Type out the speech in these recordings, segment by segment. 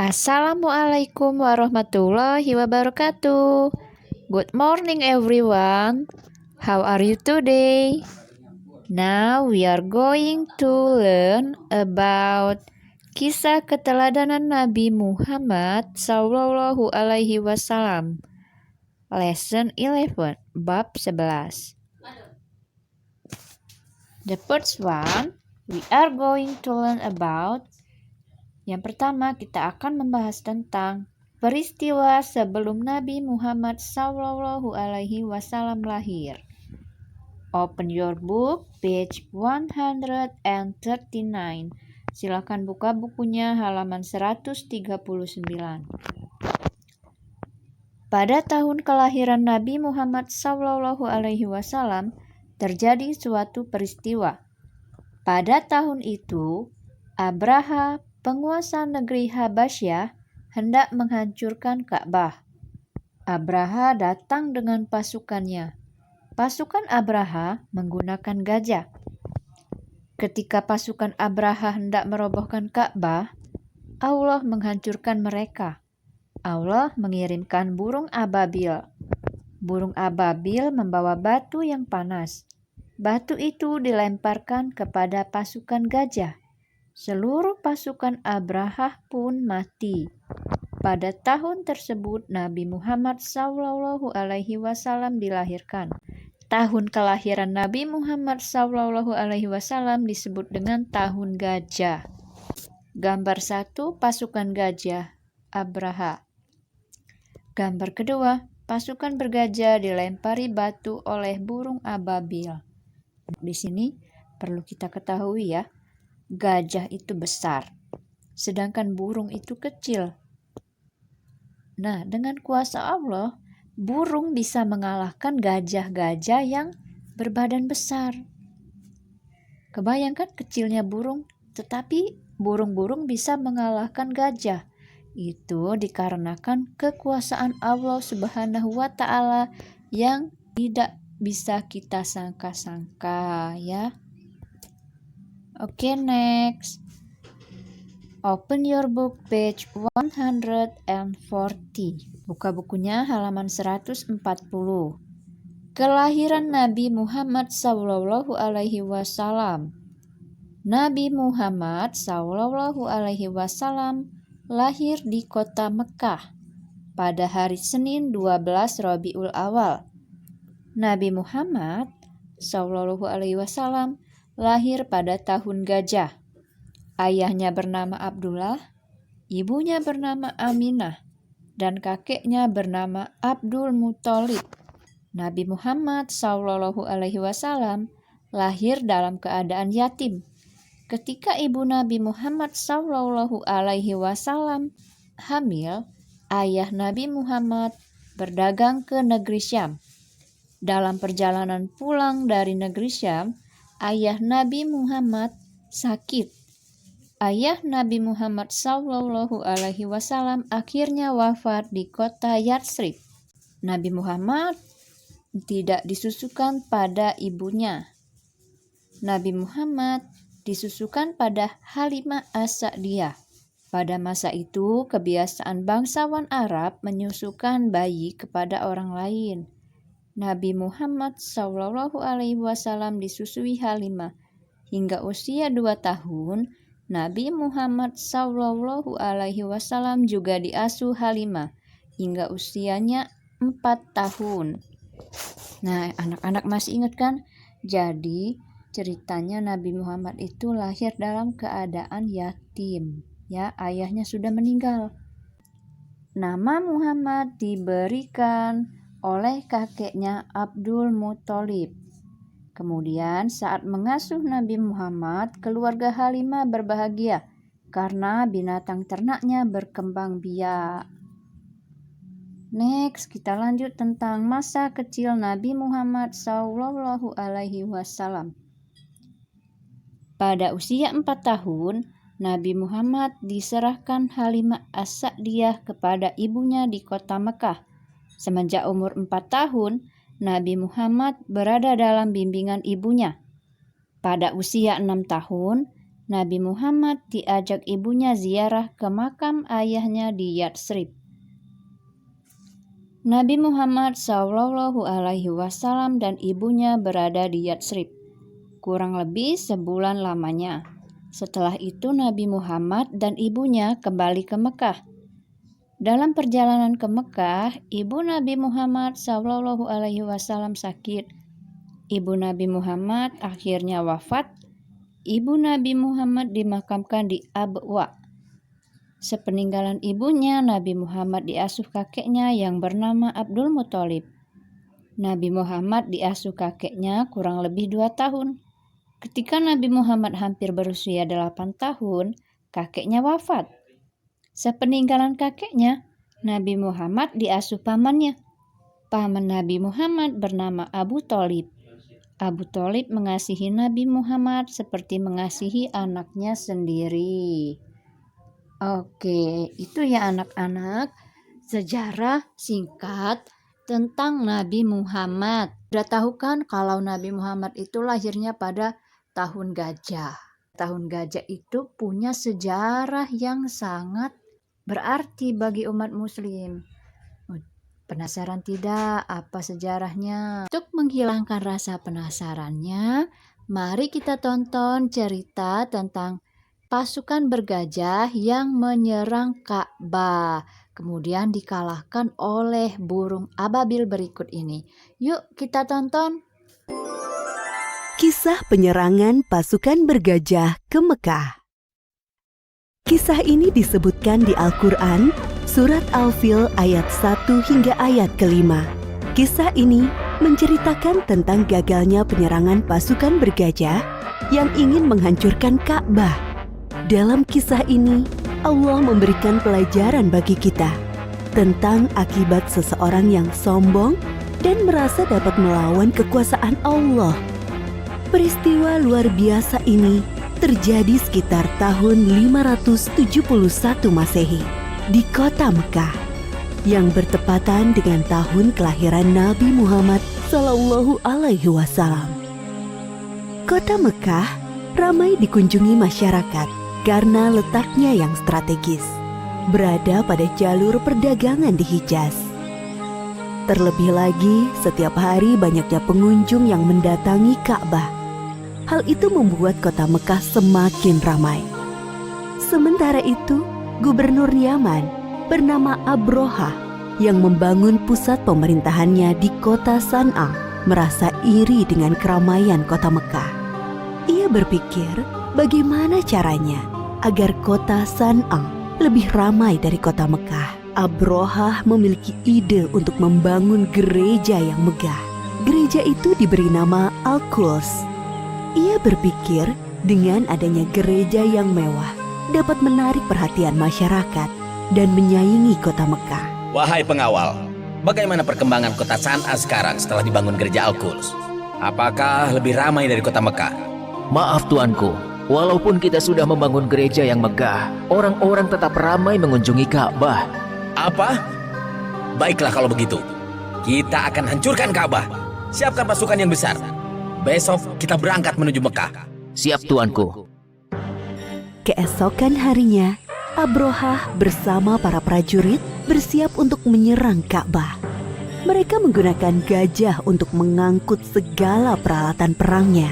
Assalamualaikum warahmatullahi wabarakatuh. Good morning everyone. How are you today? Now we are going to learn about kisah keteladanan Nabi Muhammad Sallallahu Alaihi Wasallam. Lesson 11, bab 11. The first one, we are going to learn about. Yang pertama, kita akan membahas tentang peristiwa sebelum Nabi Muhammad Sallallahu Alaihi Wasallam lahir. Open your book, page 139. Silakan buka bukunya halaman 139. Pada tahun kelahiran Nabi Muhammad Sallallahu Alaihi Wasallam terjadi suatu peristiwa. Pada tahun itu, Abraha, penguasa negeri Habasyah, hendak menghancurkan Ka'bah. Abraha datang dengan pasukannya. Pasukan Abraha menggunakan gajah. Ketika pasukan Abraha hendak merobohkan Ka'bah, Allah menghancurkan mereka. Allah mengirimkan burung ababil. Burung ababil membawa batu yang panas. Batu itu dilemparkan kepada pasukan gajah. Seluruh pasukan Abraha pun mati. Pada tahun tersebut Nabi Muhammad Sallallahu Alaihi Wasallam dilahirkan. Tahun kelahiran Nabi Muhammad Sallallahu Alaihi Wasallam disebut dengan tahun gajah. Gambar 1, pasukan gajah Abraha. Gambar kedua, pasukan bergajah dilempari batu oleh burung ababil. Di sini perlu kita ketahui ya, gajah itu besar, sedangkan burung itu kecil. Nah, dengan kuasa Allah, burung bisa mengalahkan gajah-gajah yang berbadan besar. Kebayangkan kecilnya burung, tetapi burung-burung bisa mengalahkan gajah. Itu dikarenakan kekuasaan Allah Subhanahu wa Ta'ala yang tidak bisa kita sangka-sangka ya. Oke, next. Open your book, page 140. Buka bukunya halaman 140. Kelahiran Nabi Muhammad Sallallahu Alaihi Wasallam. Nabi Muhammad Sallallahu Alaihi Wasallam lahir di kota Mekah pada hari Senin 12 Rabiul Awal. Nabi Muhammad Sallallahu Alaihi Wasallam lahir pada tahun gajah. Ayahnya bernama Abdullah, ibunya bernama Aminah, dan kakeknya bernama Abdul Muthalib. Nabi Muhammad Sallallahu Alaihi Wasallam lahir dalam keadaan yatim. Ketika ibu Nabi Muhammad Sallallahu Alaihi Wasallam hamil, ayah Nabi Muhammad berdagang ke negeri Syam. Dalam perjalanan pulang dari negeri Syam, ayah Nabi Muhammad sakit. Ayah Nabi Muhammad Sallallahu Alaihi Wasallam akhirnya wafat di kota Yatsrib. Nabi Muhammad tidak disusukan pada ibunya. Nabi Muhammad disusukan pada Halimah As-Sa'diyah. Pada masa itu, kebiasaan bangsawan Arab menyusukan bayi kepada orang lain. Nabi Muhammad Sallallahu Alaihi Wasallam disusui Halimah. Hingga usia 2 tahun, Nabi Muhammad Sallallahu Alaihi Wasallam juga diasuh Halimah hingga usianya 4 tahun. Nah, anak-anak masih ingat kan? Jadi, ceritanya Nabi Muhammad itu lahir dalam keadaan yatim. Ya, ayahnya sudah meninggal. Nama Muhammad diberikan oleh kakeknya Abdul Muthalib. Kemudian saat mengasuh Nabi Muhammad, keluarga Halimah berbahagia karena binatang ternaknya berkembang biak. Next, kita lanjut tentang masa kecil Nabi Muhammad Sallallahu Alaihi Wasallam. Pada usia 4 tahun, Nabi Muhammad diserahkan Halimah As-Sa'diyah kepada ibunya di kota Mekah. Semenjak umur 4 tahun, Nabi Muhammad berada dalam bimbingan ibunya. Pada usia 6 tahun, Nabi Muhammad diajak ibunya ziarah ke makam ayahnya di Yatsrib. Nabi Muhammad SAW dan ibunya berada di Yatsrib kurang lebih sebulan lamanya. Setelah itu Nabi Muhammad dan ibunya kembali ke Mekah. Dalam perjalanan ke Mekah, ibu Nabi Muhammad SAW sakit. Ibu Nabi Muhammad akhirnya wafat. Ibu Nabi Muhammad dimakamkan di Abwa. Sepeninggalan ibunya, Nabi Muhammad diasuh kakeknya yang bernama Abdul Muthalib. Nabi Muhammad diasuh kakeknya kurang lebih 2 tahun. Ketika Nabi Muhammad hampir berusia 8 tahun, kakeknya wafat. Sepeninggalan kakeknya, Nabi Muhammad diasuh pamannya. Paman Nabi Muhammad bernama Abu Thalib. Abu Thalib mengasihi Nabi Muhammad seperti mengasihi anaknya sendiri. Oke, itu ya anak-anak, sejarah singkat tentang Nabi Muhammad. Sudah tahu kan kalau Nabi Muhammad itu lahirnya pada tahun gajah. Tahun gajah itu punya sejarah yang sangat berarti bagi umat muslim. Penasaran tidak apa sejarahnya? Untuk menghilangkan rasa penasarannya, mari kita tonton cerita tentang pasukan bergajah yang menyerang Ka'bah, kemudian dikalahkan oleh burung ababil berikut ini. Yuk kita tonton. Kisah penyerangan pasukan bergajah ke Mekah. Kisah ini disebutkan di Al-Quran, Surat Al-Fil ayat 1 hingga ayat ke-5. Kisah ini menceritakan tentang gagalnya penyerangan pasukan bergajah yang ingin menghancurkan Ka'bah. Dalam kisah ini, Allah memberikan pelajaran bagi kita tentang akibat seseorang yang sombong dan merasa dapat melawan kekuasaan Allah. Peristiwa luar biasa ini terjadi sekitar tahun 571 Masehi di kota Mekah yang bertepatan dengan tahun kelahiran Nabi Muhammad SAW. Kota Mekah ramai dikunjungi masyarakat karena letaknya yang strategis, berada pada jalur perdagangan di Hijaz. Terlebih lagi, setiap hari banyaknya pengunjung yang mendatangi Ka'bah. Hal itu membuat kota Mekah semakin ramai. Sementara itu, Gubernur Yaman bernama Abroha yang membangun pusat pemerintahannya di kota San'a merasa iri dengan keramaian kota Mekah. Ia berpikir bagaimana caranya agar kota San'a lebih ramai dari kota Mekah. Abroha memiliki ide untuk membangun gereja yang megah. Gereja itu diberi nama Al-Quds. Ia berpikir dengan adanya gereja yang mewah dapat menarik perhatian masyarakat dan menyaingi kota Mekah. Wahai pengawal, bagaimana perkembangan kota San'a sekarang setelah dibangun gereja Al-Quds? Apakah lebih ramai dari kota Mekah? Maaf tuanku, walaupun kita sudah membangun gereja yang megah, orang-orang tetap ramai mengunjungi Ka'bah. Apa? Baiklah kalau begitu, kita akan hancurkan Ka'bah. Siapkan pasukan yang besar. Besok kita berangkat menuju Mekah. Siap tuanku. Keesokan harinya, Abroha bersama para prajurit bersiap untuk menyerang Ka'bah. Mereka menggunakan gajah untuk mengangkut segala peralatan perangnya.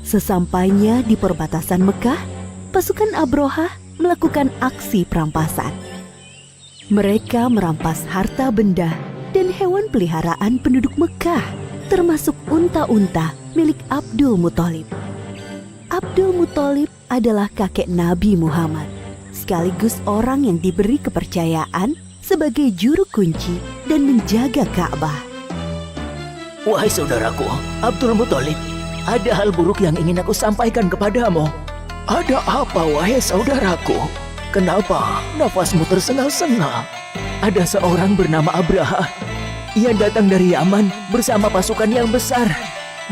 Sesampainya di perbatasan Mekah, pasukan Abroha melakukan aksi perampasan. Mereka merampas harta benda dan hewan peliharaan penduduk Mekah, termasuk unta-unta milik Abdul Muthalib. Abdul Muthalib adalah kakek Nabi Muhammad, sekaligus orang yang diberi kepercayaan sebagai juru kunci dan menjaga Ka'bah. Wahai saudaraku, Abdul Muthalib, ada hal buruk yang ingin aku sampaikan kepadamu. Ada apa, wahai saudaraku? Kenapa nafasmu tersengal-sengal? Ada seorang bernama Abraha. Ia datang dari Yaman bersama pasukan yang besar.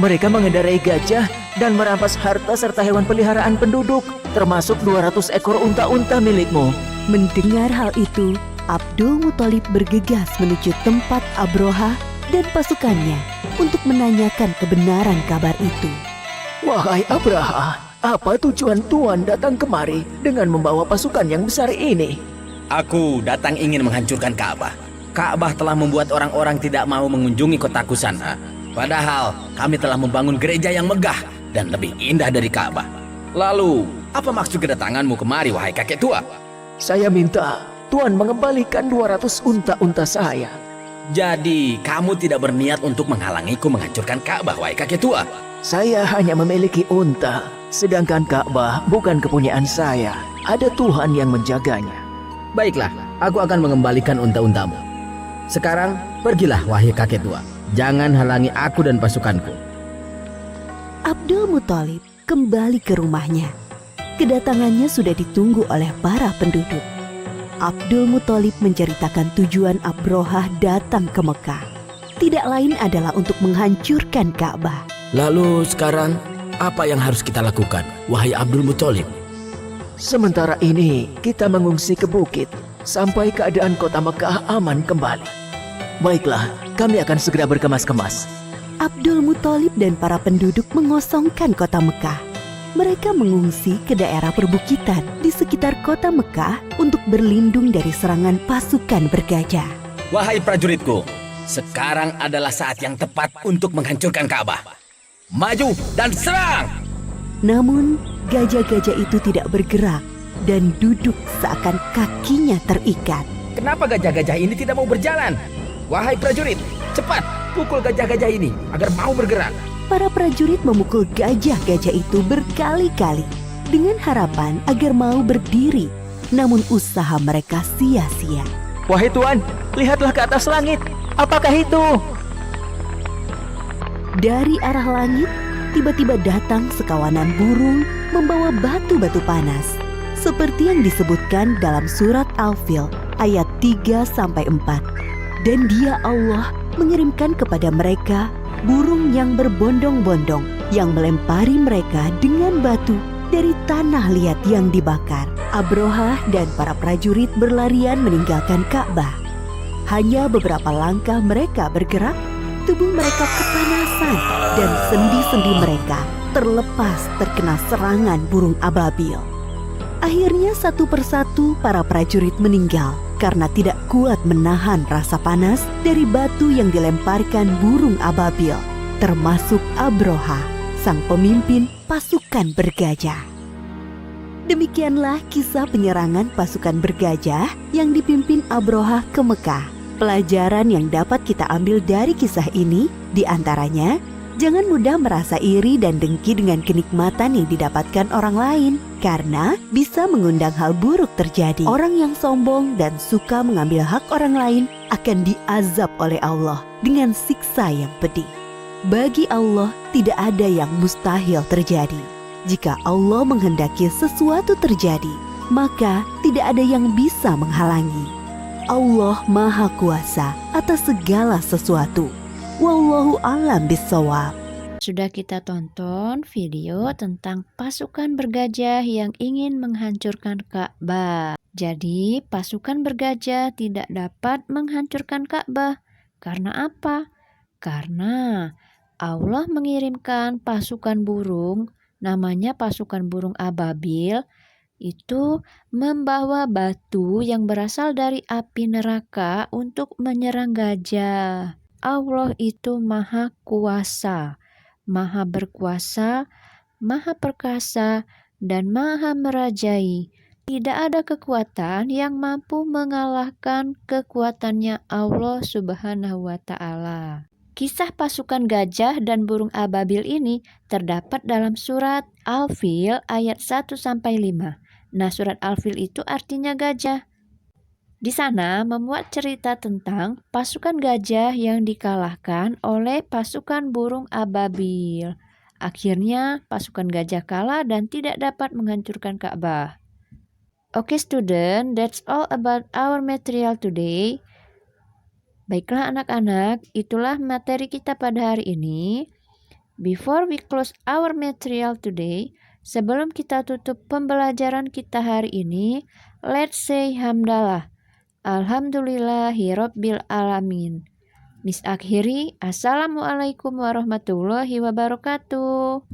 Mereka mengendarai gajah dan merampas harta serta hewan peliharaan penduduk, termasuk 200 ekor unta-unta milikmu. Mendengar hal itu, Abdul Muthalib bergegas menuju tempat Abroha dan pasukannya untuk menanyakan kebenaran kabar itu. Wahai Abraha, Apa tujuan Tuan datang kemari dengan membawa pasukan yang besar ini? Aku datang ingin menghancurkan Ka'bah. Ka'bah telah membuat orang-orang tidak mau mengunjungi kotaku sana. Padahal kami telah membangun gereja yang megah dan lebih indah dari Ka'bah. Lalu, apa maksud kedatanganmu kemari, wahai kakek tua? Saya minta Tuan mengembalikan 200 unta-unta saya. Jadi, kamu tidak berniat untuk menghalangiku menghancurkan Ka'bah, wahai kakek tua? Saya hanya memiliki unta, sedangkan Ka'bah bukan kepunyaan saya. Ada Tuhan yang menjaganya. Baiklah, aku akan mengembalikan unta-untamu. Sekarang, pergilah, wahai kakek tua. Jangan halangi aku dan pasukanku. Abdul Muthalib kembali ke rumahnya. Kedatangannya sudah ditunggu oleh para penduduk. Abdul Muthalib menceritakan tujuan Abrohah datang ke Mekah. Tidak lain adalah untuk menghancurkan Ka'bah. Lalu sekarang, apa yang harus kita lakukan, wahai Abdul Muthalib? Sementara ini kita mengungsi ke bukit sampai keadaan kota Mekah aman kembali. Baiklah, kami akan segera berkemas-kemas. Abdul Muthalib dan para penduduk mengosongkan kota Mekah. Mereka mengungsi ke daerah perbukitan di sekitar kota Mekah untuk berlindung dari serangan pasukan bergajah. Wahai prajuritku, sekarang adalah saat yang tepat untuk menghancurkan Ka'bah. Maju dan serang! Namun, gajah-gajah itu tidak bergerak dan duduk seakan kakinya terikat. Kenapa gajah-gajah ini tidak mau berjalan? Wahai prajurit, cepat pukul gajah-gajah ini agar mau bergerak. Para prajurit memukul gajah-gajah itu berkali-kali dengan harapan agar mau berdiri. Namun usaha mereka sia-sia. Wahai Tuan, lihatlah ke atas langit. Apakah itu? Dari arah langit, tiba-tiba datang sekawanan burung membawa batu-batu panas. Seperti yang disebutkan dalam surat Al-Fil ayat 3-4. Dan Dia Allah mengirimkan kepada mereka burung yang berbondong-bondong yang melempari mereka dengan batu dari tanah liat yang dibakar. Abrohah dan para prajurit berlarian meninggalkan Ka'bah. Hanya beberapa langkah mereka bergerak, tubuh mereka kepanasan dan sendi-sendi mereka terlepas terkena serangan burung ababil. Akhirnya satu persatu para prajurit meninggal karena tidak kuat menahan rasa panas dari batu yang dilemparkan burung ababil, termasuk Abrohah, sang pemimpin pasukan bergajah. Demikianlah kisah penyerangan pasukan bergajah yang dipimpin Abrohah ke Mekah. Pelajaran yang dapat kita ambil dari kisah ini diantaranya, jangan mudah merasa iri dan dengki dengan kenikmatan yang didapatkan orang lain, karena bisa mengundang hal buruk terjadi. Orang yang sombong dan suka mengambil hak orang lain akan diazab oleh Allah dengan siksa yang pedih. Bagi Allah tidak ada yang mustahil terjadi. Jika Allah menghendaki sesuatu terjadi, maka tidak ada yang bisa menghalangi. Allah Maha Kuasa atas segala sesuatu. Wallahu a'lam bishawab. Sudah kita tonton video tentang pasukan bergajah yang ingin menghancurkan Ka'bah. Jadi, pasukan bergajah tidak dapat menghancurkan Ka'bah. Karena apa? Karena Allah mengirimkan pasukan burung, namanya pasukan burung ababil, itu membawa batu yang berasal dari api neraka untuk menyerang gajah. Allah itu maha kuasa, maha berkuasa, maha perkasa, dan maha merajai. Tidak ada kekuatan yang mampu mengalahkan kekuatannya Allah Subhanahu wa Ta'ala. Kisah pasukan gajah dan burung ababil ini terdapat dalam surat Al-Fil ayat 1-5. Nah, surat Al-Fil itu artinya gajah. Di sana memuat cerita tentang pasukan gajah yang dikalahkan oleh pasukan burung ababil. Akhirnya pasukan gajah kalah dan tidak dapat menghancurkan Ka'bah. Okay student, that's all about our material today. Baiklah anak-anak, itulah materi kita pada hari ini. Before we close our material today, sebelum kita tutup pembelajaran kita hari ini, let's say hamdalah. Alhamdulillahirabbil alamin. Miss akhiri, Assalamualaikum warahmatullahi wabarakatuh.